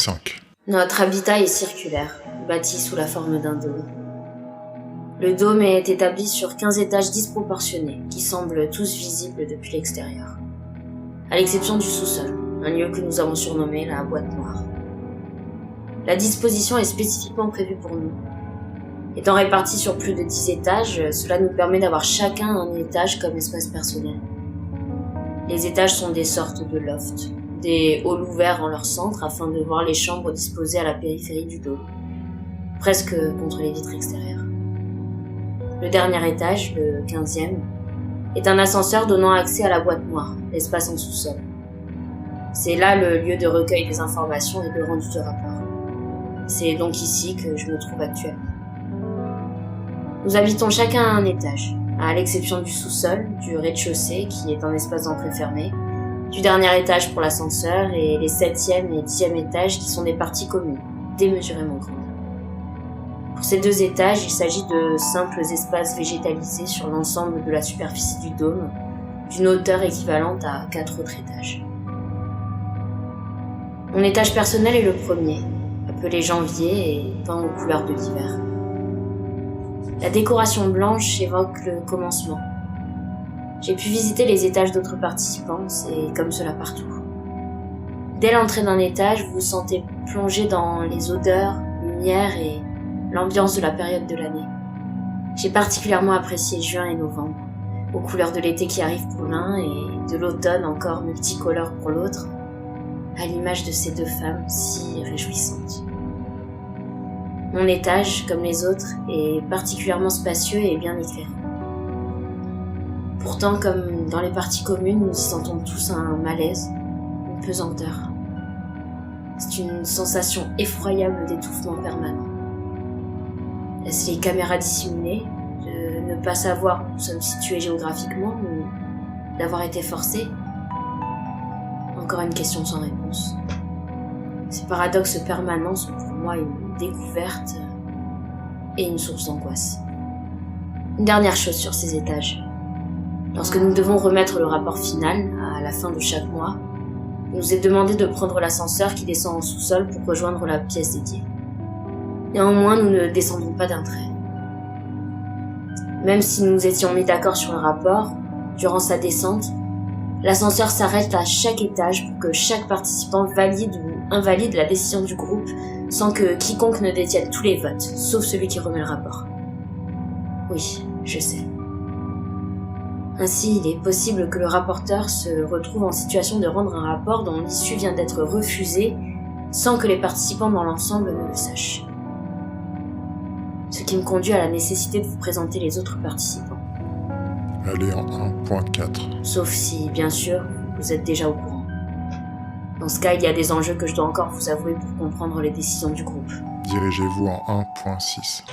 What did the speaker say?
5. Notre habitat est circulaire, bâti sous la forme d'un dôme. Le dôme est établi sur 15 étages disproportionnés, qui semblent tous visibles depuis l'extérieur. À l'exception du sous-sol, un lieu que nous avons surnommé la boîte noire. La disposition est spécifiquement prévue pour nous. Étant répartis sur plus de 10 étages, cela nous permet d'avoir chacun un étage comme espace personnel. Les étages sont des sortes de lofts, des halls ouverts en leur centre afin de voir les chambres disposées à la périphérie du dôme, presque contre les vitres extérieures. Le dernier étage, le 15e, est un ascenseur donnant accès à la boîte noire, l'espace en sous-sol. C'est là le lieu de recueil des informations et de rendu de rapport. C'est donc ici que je me trouve actuellement. Nous habitons chacun à un étage, à l'exception du sous-sol, du rez-de-chaussée qui est un espace d'entrée fermé, du dernier étage pour l'ascenseur et les 7e et 10e étages qui sont des parties communes, démesurément grandes. Pour ces 2 étages, il s'agit de simples espaces végétalisés sur l'ensemble de la superficie du dôme, d'une hauteur équivalente à 4 autres étages. Mon étage personnel est le premier, appelé janvier et peint aux couleurs de l'hiver. La décoration blanche évoque le commencement. J'ai pu visiter les étages d'autres participants, c'est comme cela partout. Dès l'entrée d'un étage, vous vous sentez plongé dans les odeurs, lumière et l'ambiance de la période de l'année. J'ai particulièrement apprécié juin et novembre, aux couleurs de l'été qui arrive pour l'un et de l'automne encore multicolore pour l'autre, à l'image de ces 2 femmes si réjouissantes. Mon étage, comme les autres, est particulièrement spacieux et bien éclairé. Pourtant, comme dans les parties communes, nous y sentons tous un malaise, une pesanteur. C'est une sensation effroyable d'étouffement permanent. Est-ce les caméras dissimulées, de ne pas savoir où nous sommes situés géographiquement ou d'avoir été forcés? Encore une question sans réponse. Ces paradoxes permanents sont pour moi une découverte et une source d'angoisse. Une dernière chose sur ces étages. Lorsque nous devons remettre le rapport final, à la fin de chaque mois, il nous est demandé de prendre l'ascenseur qui descend en sous-sol pour rejoindre la pièce dédiée. Néanmoins, nous ne descendrons pas d'un trait. Même si nous étions mis d'accord sur le rapport, durant sa descente, l'ascenseur s'arrête à chaque étage pour que chaque participant valide ou invalide la décision du groupe sans que quiconque ne détienne tous les votes, sauf celui qui remet le rapport. Oui, je sais. Ainsi, il est possible que le rapporteur se retrouve en situation de rendre un rapport dont l'issue vient d'être refusée sans que les participants dans l'ensemble ne le sachent. Ce qui me conduit à la nécessité de vous présenter les autres participants. Allez en 1.4. Sauf si, bien sûr, vous êtes déjà au courant. Dans ce cas, il y a des enjeux que je dois encore vous avouer pour comprendre les décisions du groupe. Dirigez-vous en 1.6.